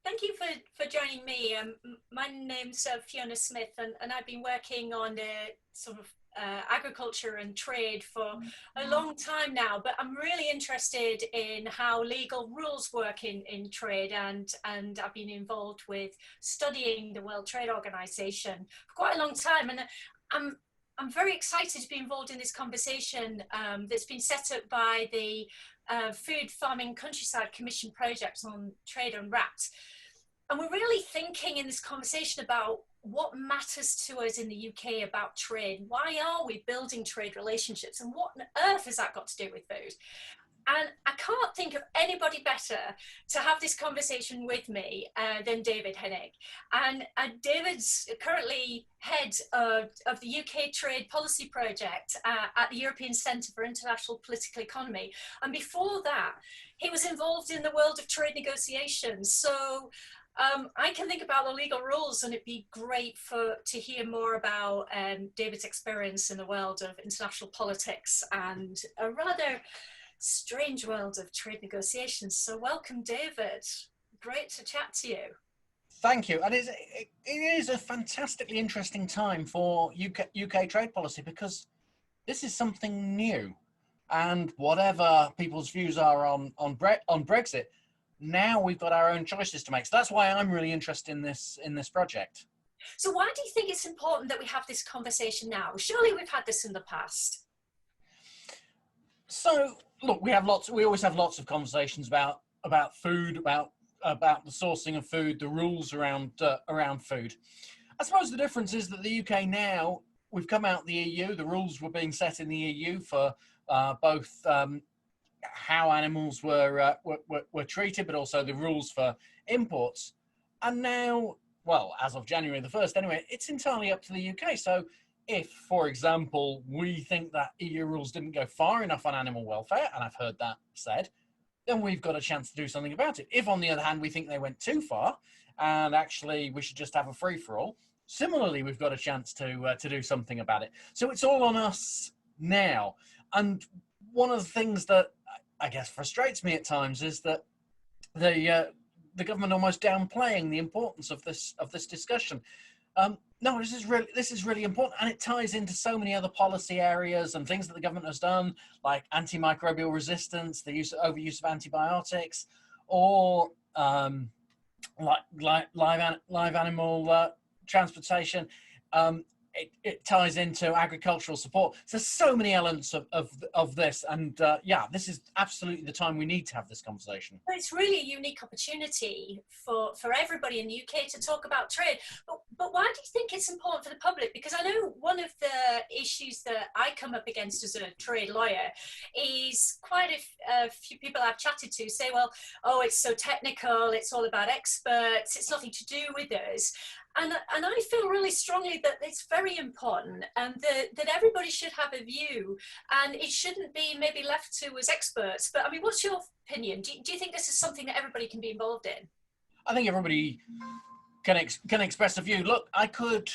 Thank you for joining me. My name's Fiona Smith, and I've been working on sort of agriculture and trade for a long time now, but I'm really interested in how legal rules work in trade, and I've been involved with studying the World Trade Organization for quite a long time, and I'm very excited to be involved in this conversation that's been set up by the Food Farming Countryside Commission project on trade and RAT. And we're really thinking in this conversation about what matters to us in the UK about trade. Why are we building trade relationships? And what on earth has that got to do with food? And I can't think of anybody better to have this conversation with me than David Henig. And David's currently head of the UK Trade Policy Project at the European Centre for International Political Economy. And before that, he was involved in the world of trade negotiations. So I can think about the legal rules, and it'd be great to hear more about David's experience in the world of international politics and a rather strange world of trade negotiations. So welcome, David. Great to chat to you. Thank you. And it is a fantastically interesting time for UK trade policy, because this is something new. And whatever people's views are on Brexit, now we've got our own choices to make. So that's why I'm really interested in this project. So why do you think it's important that we have this conversation now? Surely we've had this in the past. So look, we always have lots of conversations about food, about the sourcing of food, the rules around food. I suppose the difference is that the UK now, we've come out of the EU. The rules were being set in the EU for both how animals were treated, but also the rules for imports. And now, well, as of January the 1st anyway, it's entirely up to the UK. So if, for example, we think that EU rules didn't go far enough on animal welfare, and I've heard that said, then we've got a chance to do something about it. If, on the other hand, we think they went too far and actually we should just have a free-for-all, similarly, we've got a chance to do something about it. So it's all on us now. And one of the things that I guess frustrates me at times is that the government almost downplaying the importance of this discussion. No, this is really important, and it ties into so many other policy areas and things that the government has done, like antimicrobial resistance, the overuse of antibiotics, or like live animal transportation. It ties into agricultural support. So there's so many elements of this, and yeah, this is absolutely the time we need to have this conversation. But it's really a unique opportunity for everybody in the UK to talk about trade. But why do you think it's important for the public? Because I know one of the issues that I come up against as a trade lawyer is quite a few people I've chatted to say, well, oh, it's so technical, it's all about experts, it's nothing to do with us. And I feel really strongly that it's very important, and that everybody should have a view, and it shouldn't be maybe left to as experts. But I mean, what's your opinion? Do you think this is something that everybody can be involved in? I think everybody can express a view. Look, I could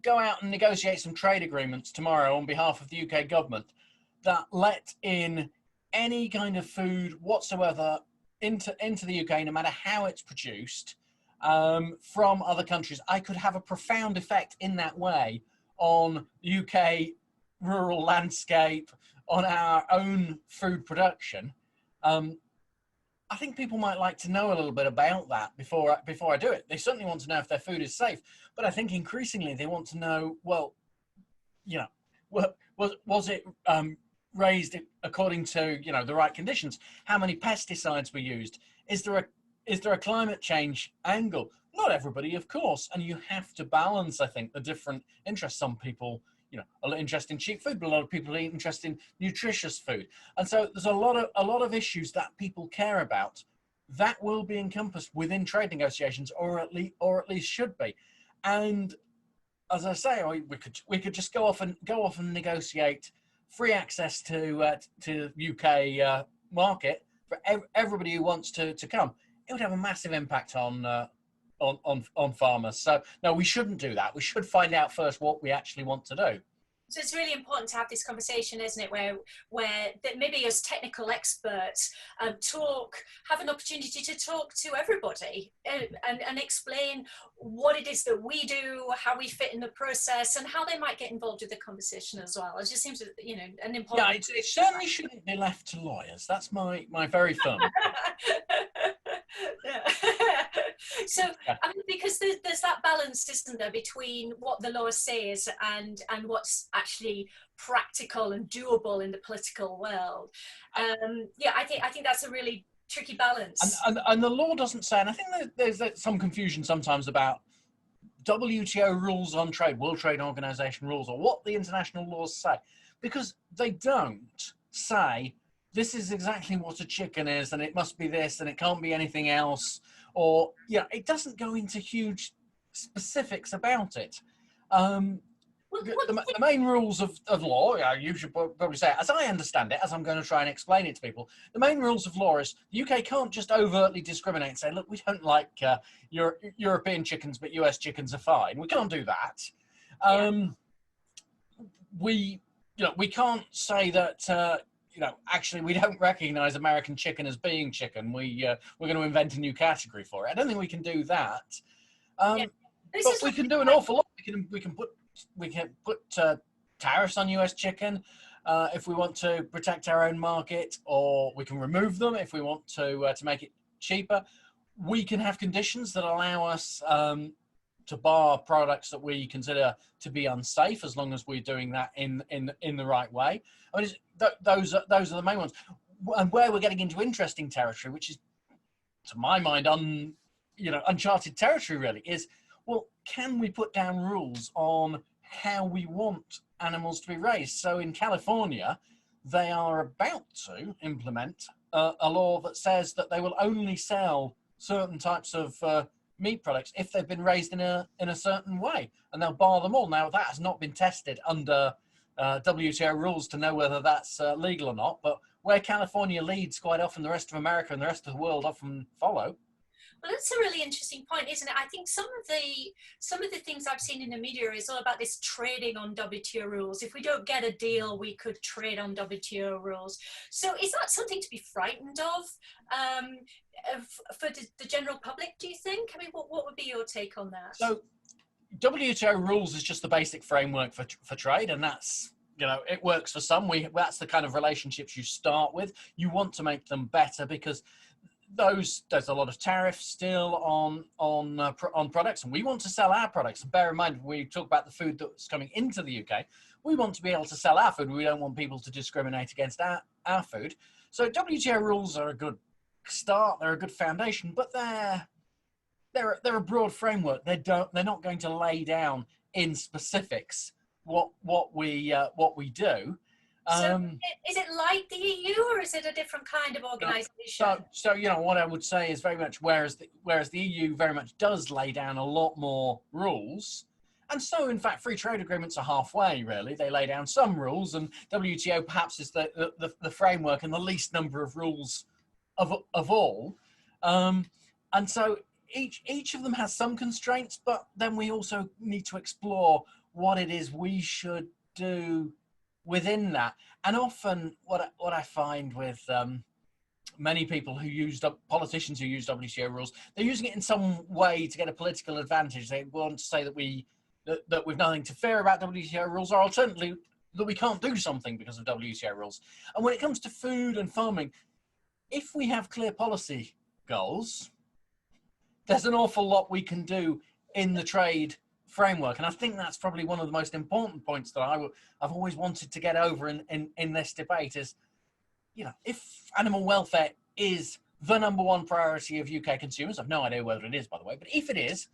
go out and negotiate some trade agreements tomorrow on behalf of the UK government that let in any kind of food whatsoever into the UK, no matter how it's produced, from other countries. I could have a profound effect in that way on UK rural landscape, on our own food production. I think people might like to know a little bit about that before I do it. They certainly want to know if their food is safe, but I think increasingly they want to know, well, you know, was it raised according to, you know, the right conditions? How many pesticides were used? Is there a climate change angle? Not everybody, of course, and you have to balance, I think, the different interests. Some people, you know, are interested in cheap food, but a lot of people are interested in nutritious food. And so there's a lot of issues that people care about that will be encompassed within trade negotiations, or at least should be. And as I say, we could just go off and negotiate free access to UK market for everybody who wants to come. It would have a massive impact on farmers. So no, we shouldn't do that. We should find out first what we actually want to do. So it's really important to have this conversation, isn't it, where that maybe as technical experts have an opportunity to talk to everybody and explain what it is that we do, how we fit in the process, and how they might get involved with the conversation as well. It just seems, an important. Yeah, it certainly shouldn't be left to lawyers. That's my very firm opinion. So, I mean, because there's that balance, isn't there, between what the law says and what's actually practical and doable in the political world. Yeah, I think that's a really tricky balance. And the law doesn't say, and I think that there's some confusion sometimes about WTO rules on trade, World Trade Organization rules, or what the international laws say, because they don't say this is exactly what a chicken is, and it must be this, and it can't be anything else, or it doesn't go into huge specifics about it. The main rules of law, you should probably say it, as I understand it, as I'm going to try and explain it to people, the main rules of law is the UK can't just overtly discriminate and say, look, we don't like European chickens, but US chickens are fine. We can't do that. We can't say that, actually we don't recognize American chicken as being chicken. We're going to invent a new category for it. I don't think we can do that. But we can do an awful lot. We can put tariffs on US chicken if we want to protect our own market, or we can remove them if we want to make it cheaper. We can have conditions that allow us to bar products that we consider to be unsafe, as long as we're doing that in the right way. I mean, those are the main ones. And where we're getting into interesting territory, which is, to my mind, uncharted territory, really, is, well, can we put down rules on how we want animals to be raised? So in California, they are about to implement a law that says that they will only sell certain types of meat products if they've been raised in a certain way, and they'll bar them all. Now, that has not been tested under WTO rules to know whether that's legal or not, but where California leads, quite often the rest of America and the rest of the world often follow. Well, that's a really interesting point, isn't it? I think some of the things I've seen in the media is all about this trading on WTO rules. If we don't get a deal, we could trade on WTO rules. So is that something to be frightened of for the general public, do you think? I mean, what would be your take on that? So WTO rules is just the basic framework for trade, and that's, it works for some. That's the kind of relationships you start with. You want to make them better because there's a lot of tariffs still on products, and we want to sell our products. And bear in mind, we talk about the food that's coming into the UK. We want to be able to sell our food. We don't want people to discriminate against our food. So WTO rules are a good start. They're a good foundation, but they're a broad framework. They're not going to lay down in specifics what we do. So is it like the EU, or is it a different kind of organisation? So what I would say is very much whereas the EU very much does lay down a lot more rules, and so in fact free trade agreements are halfway, really. They lay down some rules, and WTO perhaps is the framework and the least number of rules of all, and so each of them has some constraints, but then we also need to explore what it is we should do within that. And often what I find with many people politicians who use WTO rules, they're using it in some way to get a political advantage. They want to say that we've nothing to fear about WTO rules, or alternatively that we can't do something because of WTO rules. And when it comes to food and farming, if we have clear policy goals, there's an awful lot we can do in the trade framework. And I think that's probably one of the most important points that I've always wanted to get over in this debate is, if animal welfare is the number one priority of UK consumers, I've no idea whether it is, by the way, but if it is,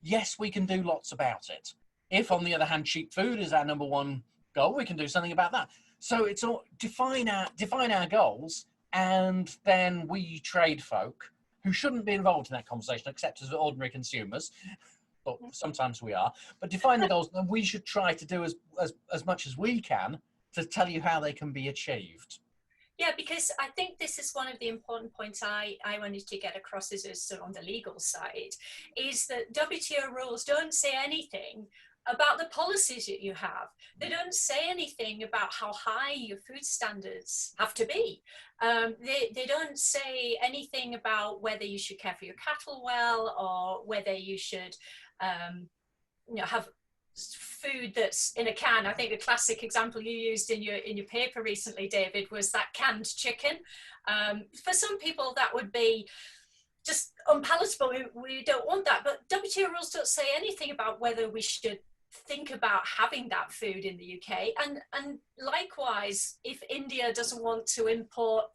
yes, we can do lots about it. If, on the other hand, cheap food is our number one goal, we can do something about that. So it's all define our goals, and then we trade folk who shouldn't be involved in that conversation except as ordinary consumers, but sometimes we are, but define the goals, and we should try to do as much as we can to tell you how they can be achieved. Yeah, because I think this is one of the important points I wanted to get across is on the legal side, is that WTO rules don't say anything about the policies that you have. They don't say anything about how high your food standards have to be. They don't say anything about whether you should care for your cattle well, or whether you should have food that's in a can. I think the classic example you used in your paper recently, David, was that canned chicken. For some people that would be just unpalatable. We don't want that. But WTO rules don't say anything about whether we should think about having that food in the UK. And likewise, if India doesn't want to import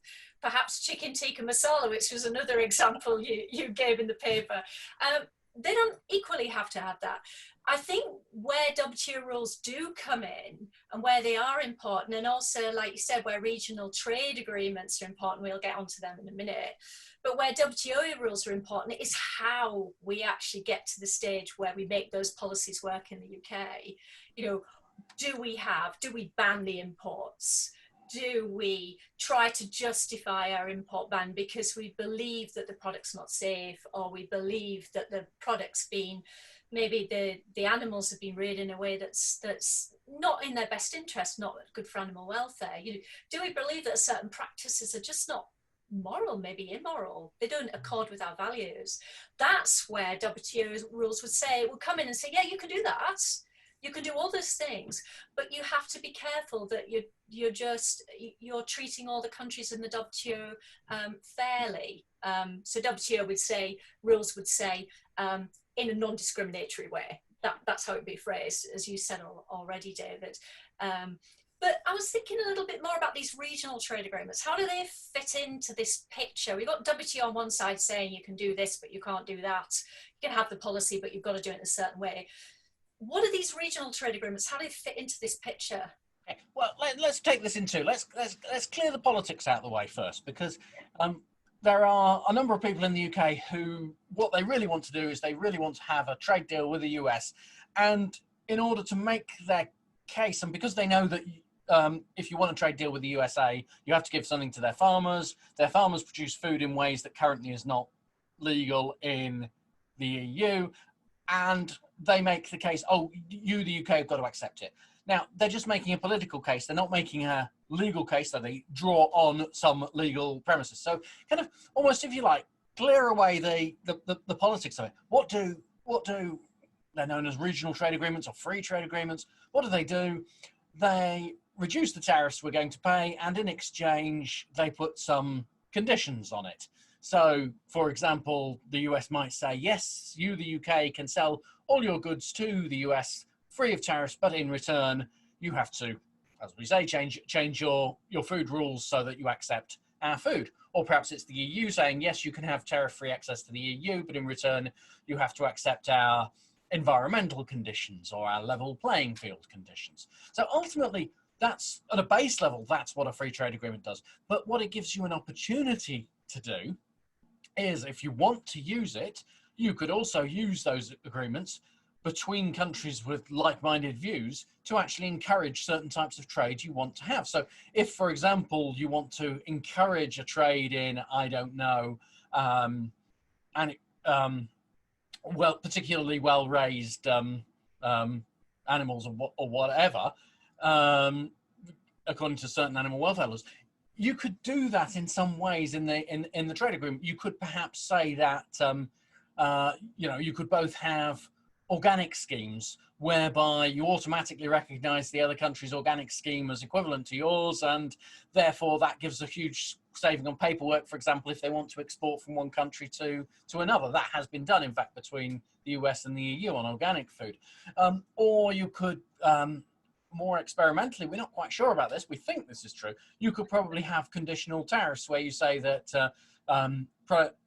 perhaps chicken tikka masala, which was another example you gave in the paper, they don't equally have to have that. I think where WTO rules do come in and where they are important, and also, like you said, where regional trade agreements are important, we'll get onto them in a minute, but where WTO rules are important is how we actually get to the stage where we make those policies work in the UK. Do we ban the imports? Do we try to justify our import ban because we believe that the product's not safe, or we believe that the product's been, maybe the animals have been reared in a way that's not in their best interest, not good for animal welfare? Do we believe that certain practices are just not moral, maybe immoral? They don't accord with our values. That's where WTO rules would come in and say, yeah, you can do that. You can do all those things, but you have to be careful that you're treating all the countries in the WTO fairly. So WTO rules would say in a non-discriminatory way. That's how it would be phrased, as you said already, David. But I was thinking a little bit more about these regional trade agreements. How do they fit into this picture? We've got WTO on one side saying you can do this, but you can't do that. You can have the policy, but you've got to do it in a certain way. What are these regional trade agreements? How do they fit into this picture? Okay. Well, let's take this into, let's clear the politics out of the way first, because there are a number of people in the UK who, what they really want to do is they really want to have a trade deal with the US. And in order to make their case, and because they know that if you want a trade deal with the USA, you have to give something to their farmers. Their farmers produce food in ways that currently is not legal in the EU. And they make the case, oh, you, the UK, have got to accept it. Now, they're just making a political case. They're not making a legal case that they draw on some legal premises. So kind of almost, if you like, clear away the politics of it. What do they're known as regional trade agreements or free trade agreements? What do? They reduce the tariffs we're going to pay, and in exchange, they put some conditions on it. So, for example, the US might say, yes, you, the UK, can sell all your goods to the US free of tariffs, but in return, you have to, as we say, change your food rules so that you accept our food. Or perhaps it's the EU saying, yes, you can have tariff-free access to the EU, but in return, you have to accept our environmental conditions or our level playing field conditions. So ultimately, that's at a base level, that's what a free trade agreement does. But what it gives you an opportunity to do is, if you want to use it, you could also use those agreements between countries with like-minded views to actually encourage certain types of trade you want to have. So if, for example, you want to encourage a trade in, I don't know, particularly well-raised animals or whatever, according to certain animal welfare laws, you could do that in some ways in the trade agreement. You could perhaps say that you could both have organic schemes whereby you automatically recognize the other country's organic scheme as equivalent to yours, and therefore that gives a huge saving on paperwork, for example, if they want to export from one country to another. That has been done, in fact, between the US and the EU on organic food. Or you could, more experimentally, we're not quite sure about this, we think this is true, you could probably have conditional tariffs where you say that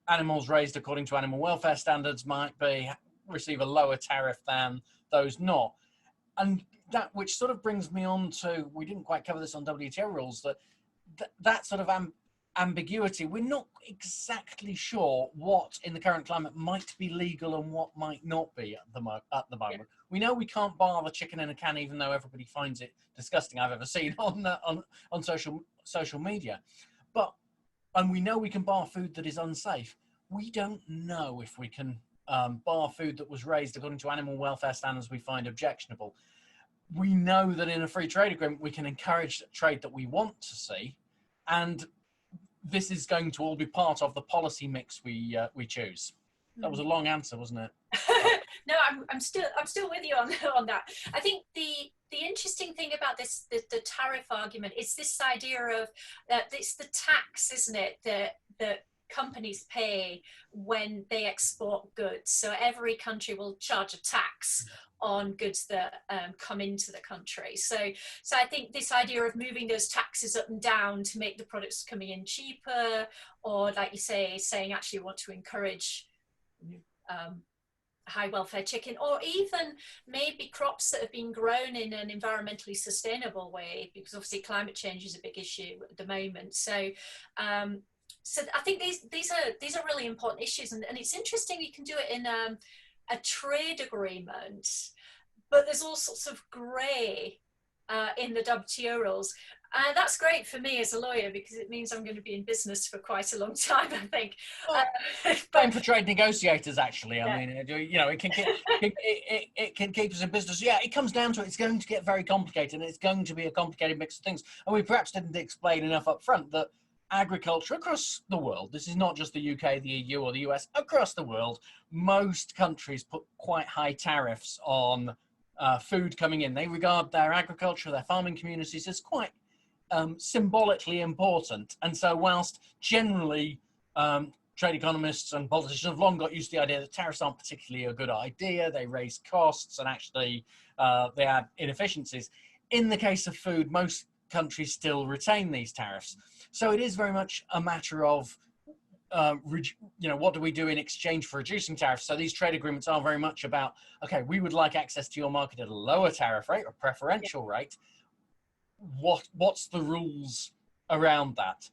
animals raised according to animal welfare standards might receive a lower tariff than those not. And that, which sort of brings me on to, we didn't quite cover this on WTO rules, that sort of ambiguity. We're not exactly sure what in the current climate might be legal and what might not be at the moment. Yeah. We know we can't bar the chicken in a can, even though everybody finds it disgusting, I've ever seen on social media. And we know we can bar food that is unsafe. We don't know if we can bar food that was raised according to animal welfare standards we find objectionable. We know that in a free trade agreement, we can encourage trade that we want to see. And this is going to all be part of the policy mix we choose. That was a long answer, wasn't it? No, I'm still with you on that. I think the interesting thing about this the tariff argument is this idea of it's the tax, isn't it, that companies pay when they export goods. So every country will charge a tax on goods that come into the country. So I think this idea of moving those taxes up and down to make the products coming in cheaper, or like you say, saying actually we want to encourage high welfare chicken, or even maybe crops that have been grown in an environmentally sustainable way, because obviously climate change is a big issue at the moment. So I think these are really important issues, and it's interesting you can do it in a trade agreement, but there's all sorts of grey in the WTO rules. That's great for me as a lawyer, because it means I'm going to be in business for quite a long time, I think. Same for trade negotiators, actually. Yeah. I mean, it can keep us in business. Yeah, it comes down to it's going to get very complicated, and it's going to be a complicated mix of things. And we perhaps didn't explain enough up front that agriculture across the world, this is not just the UK, the EU, or the US, across the world, most countries put quite high tariffs on food coming in. They regard their agriculture, their farming communities as quite symbolically important. And so whilst generally trade economists and politicians have long got used to the idea that tariffs aren't particularly a good idea, they raise costs and actually they add inefficiencies, in the case of food, most countries still retain these tariffs. So it is very much a matter of what do we do in exchange for reducing tariffs? So these trade agreements are very much about, okay, we would like access to your market at a lower tariff rate or preferential rate. What's the rules around that?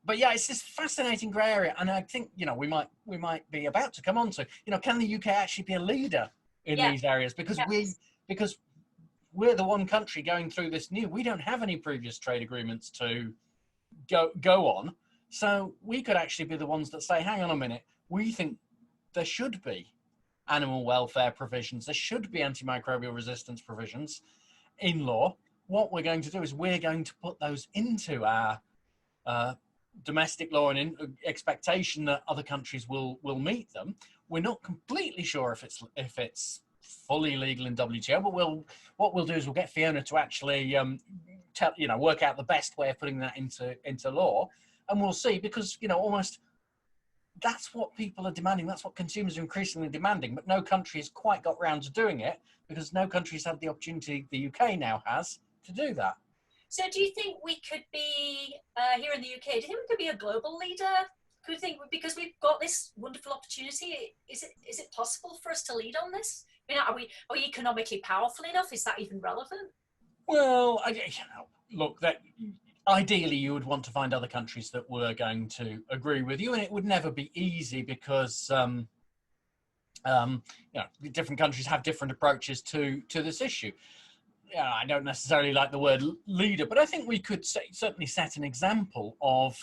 But yeah, it's this fascinating grey area, and I think we might be about to come on to can the UK actually be a leader in these areas, because we're the one country going through this new. We don't have any previous trade agreements to go on. So we could actually be the ones that say, hang on a minute, we think there should be animal welfare provisions, there should be antimicrobial resistance provisions in law. What we're going to do is we're going to put those into our domestic law, and in expectation that other countries will meet them. We're not completely sure if it's fully legal in WTO, but what we'll do is we'll get Fiona to actually work out the best way of putting that into law. And we'll see, because, almost that's what people are demanding. That's what consumers are increasingly demanding. But no country has quite got round to doing it, because no country's had the opportunity the UK now has to do that. So do you think we could be, here in the UK, do you think we could be a global leader? Could you think, because we've got this wonderful opportunity, is it possible for us to lead on this? Are we economically powerful enough? Is that even relevant? Well, look, that ideally you would want to find other countries that were going to agree with you, and it would never be easy, because different countries have different approaches to this issue. I don't necessarily like the word leader, but I think we could certainly set an example of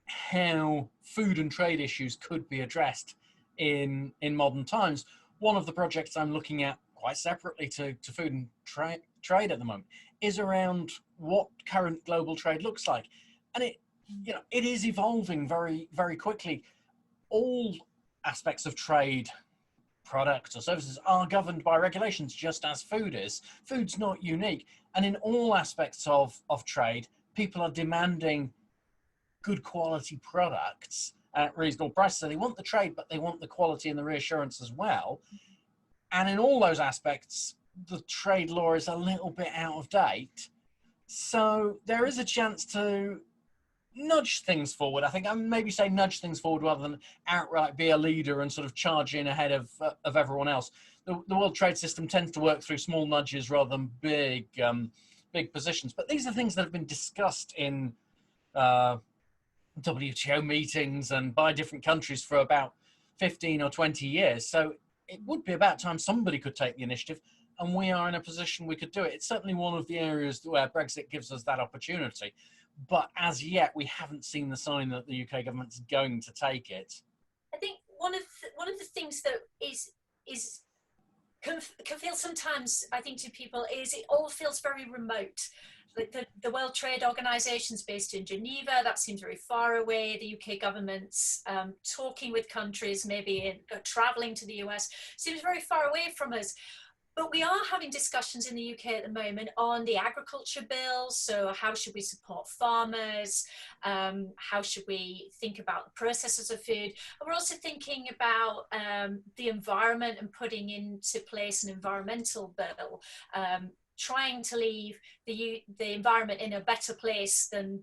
how food and trade issues could be addressed in modern times. One of the projects I'm looking at quite separately to food and trade at the moment is around what current global trade looks like. And it is evolving very, very quickly. All aspects of trade, products or services, are governed by regulations, just as food is. Food's not unique. And in all aspects of trade, people are demanding good quality products at reasonable prices. So they want the trade, but they want the quality and the reassurance as well. And in all those aspects, the trade law is a little bit out of date. So there is a chance to nudge things forward. I think I maybe say nudge things forward rather than outright be a leader and sort of charge in ahead of everyone else. The world trade system tends to work through small nudges rather than big positions. But these are things that have been discussed in WTO meetings and by different countries for about 15 or 20 years. So it would be about time somebody could take the initiative, and we are in a position we could do it. It's certainly one of the areas where Brexit gives us that opportunity. But as yet, we haven't seen the sign that the UK government's going to take it. I think one of the things that is can feel sometimes, I think, to people is it all feels very remote. Like the World Trade Organization's based in Geneva, that seems very far away. The UK government's talking with countries, maybe traveling to the US, seems very far away from us. But we are having discussions in the UK at the moment on the agriculture bill. So how should we support farmers? How should we think about the processors of food? And we're also thinking about the environment and putting into place an environmental bill, trying to leave the environment in a better place than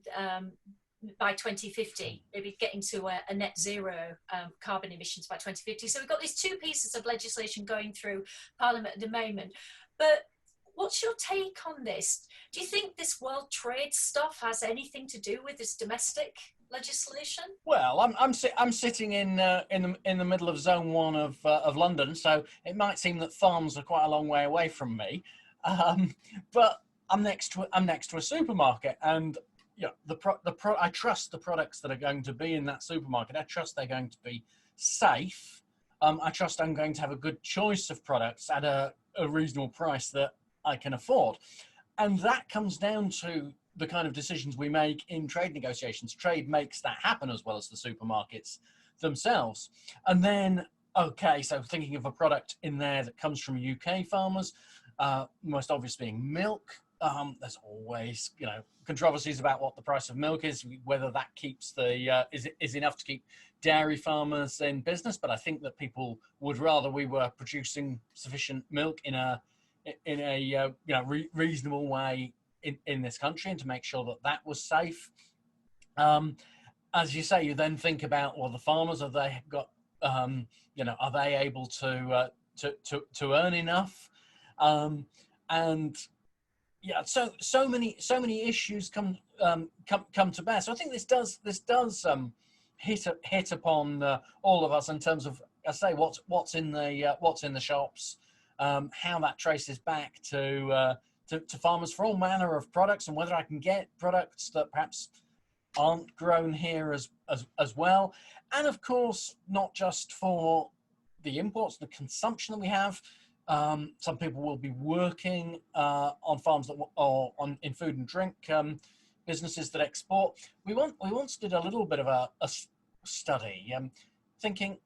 by 2050, maybe getting to a net zero carbon emissions by 2050. So we've got these two pieces of legislation going through Parliament at the moment. But what's your take on this? Do you think this world trade stuff has anything to do with this domestic legislation? Well, I'm sitting in the middle of Zone 1 of London, so it might seem that farms are quite a long way away from me, but I'm next to a supermarket, and I trust the products that are going to be in that supermarket. I trust they're going to be safe. I trust I'm going to have a good choice of products at a reasonable price that I can afford. And that comes down to the kind of decisions we make in trade negotiations. Trade makes that happen as well as the supermarkets themselves. And then, okay, so thinking of a product in there that comes from UK farmers, most obvious being milk. There's always, controversies about what the price of milk is, whether that keeps is enough to keep dairy farmers in business. But I think that people would rather we were producing sufficient milk in a reasonable way in this country, and to make sure that that was safe. As you say, you then think about, well, the farmers, have they got, are they able to earn enough? And yeah, so many issues come to bear. So I think this does hit upon all of us in terms of, I say, what's in the shops, how that traces back to farmers for all manner of products, and whether I can get products that perhaps aren't grown here as well. And of course, not just for the imports, the consumption that we have. Some people will be working on farms or in food and drink businesses that export. We once did a little bit of a study, thinking,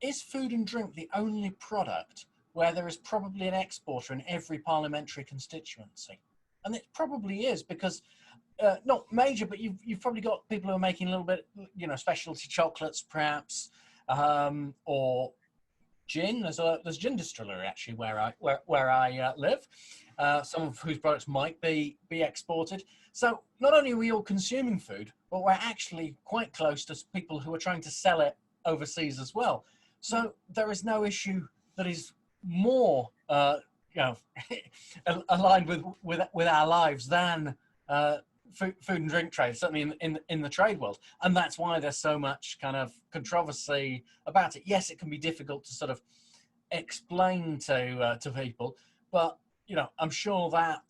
is food and drink the only product where there is probably an exporter in every parliamentary constituency? And it probably is, because not major, but you've probably got people who are making a little bit, specialty chocolates perhaps, or gin. There's gin distillery actually where I live, some of whose products might be exported. So not only are we all consuming food, but we're actually quite close to people who are trying to sell it overseas as well. So there is no issue that is more aligned with our lives than food and drink trade, certainly in the trade world. And that's why there's so much kind of controversy about it. Yes, it can be difficult to sort of explain to people, but I'm sure that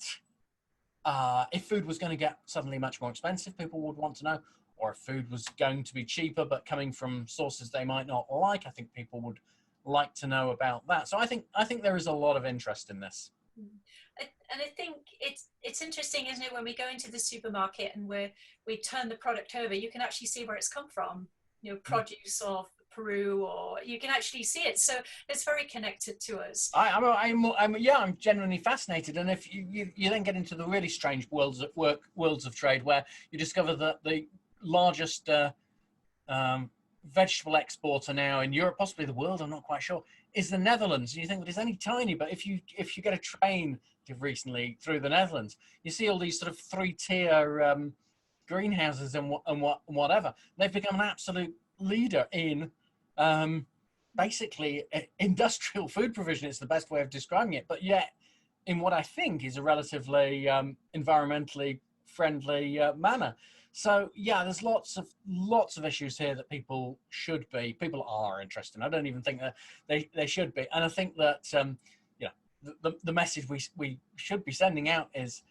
if food was going to get suddenly much more expensive, people would want to know. Or if food was going to be cheaper but coming from sources they might not like, I think people would like to know about that. So I think there is a lot of interest in this. And I think it's interesting, isn't it, when we go into the supermarket and we turn the product over, you can actually see where it's come from, produce of Peru, or you can actually see it. So it's very connected to us. I'm genuinely fascinated. And if you then get into the really strange worlds of trade, where you discover that the largest vegetable exporter now in Europe, possibly the world, I'm not quite sure, is the Netherlands. And you think that it's only tiny, but if you get a train recently through the Netherlands, you see all these sort of 3-tier greenhouses and whatever. They've become an absolute leader in basically industrial food provision. It's the best way of describing it, but yet in what I think is a relatively environmentally friendly manner. So yeah, there's lots of issues here that people are interested in. I don't even think that they should be. And I think that the message we should be sending out is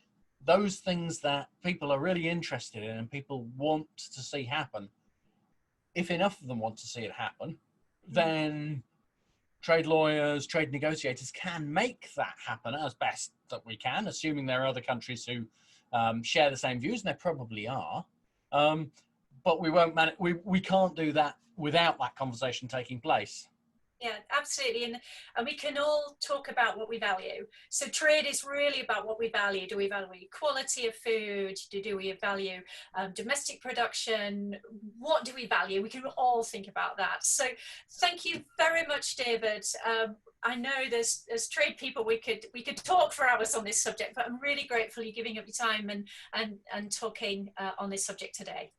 those things that people are really interested in and people want to see happen. if enough of them want to see it happen, then trade lawyers, trade negotiators can make that happen as best that we can, assuming there are other countries who share the same views, and there probably are. But we won't we can't do that without that conversation taking place. Yeah, absolutely. And we can all talk about what we value. So trade is really about what we value. Do we value quality of food? Do we value domestic production? What do we value? We can all think about that. So thank you very much, David. I know there's trade people, we could talk for hours on this subject, but I'm really grateful you're giving up your time and talking on this subject today.